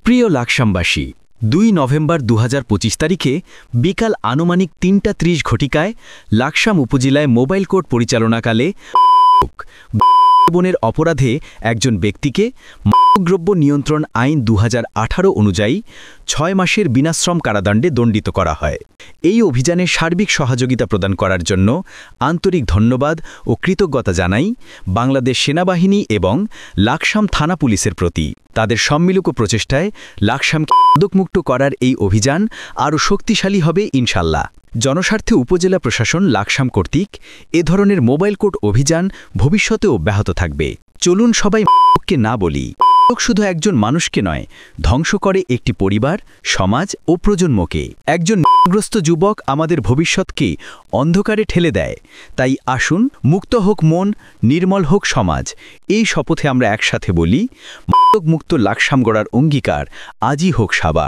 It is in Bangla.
প্রিয় লাকসামবাসী, ২ নভেম্বর ২০২৫ তারিখে বিকাল আনুমানিক ৩টা ৩০ ঘটিকায় লাকসাম উপজেলায় মোবাইল কোর্ট পরিচালনাকালে বনের অপরাধে একজন ব্যক্তিকে মাদকদ্রব্য নিয়ন্ত্রণ আইন ২০১৮ অনুযায়ী ৬ মাসের বিনাশ্রম কারাদণ্ডে দণ্ডিত করা হয়। এই অভিযানে সার্বিক সহযোগিতা প্রদান করার জন্য আন্তরিক ধন্যবাদ ও কৃতজ্ঞতা জানাই বাংলাদেশ সেনাবাহিনী এবং লাকসাম থানা পুলিশের প্রতি। তাদের সম্মিলিত প্রচেষ্টায় লাকসামকে মাদকমুক্ত করার এই অভিযান আরও শক্তিশালী হবে ইনশাল্লাহ। জনস্বার্থে উপজেলা প্রশাসন লাকসাম কর্তৃক এ ধরনের মোবাইল কোর্ট অভিযান ভবিষ্যতেও অব্যাহত থাকবে। চলুন সবাই মাদককে না বলি। মাদক শুধু একজন মানুষকে নয়, ধ্বংস করে একটি পরিবার, সমাজ ও প্রজন্মকে। একজন নেশাগ্রস্ত যুবক আমাদের ভবিষ্যৎকে অন্ধকারে ঠেলে দেয়। তাই আসুন, মুক্ত হোক মন, নির্মল হোক সমাজ। এই শপথে আমরা একসাথে বলি, মাদকমুক্ত লাকসাম গড়ার অঙ্গীকার আজই হোক সবার।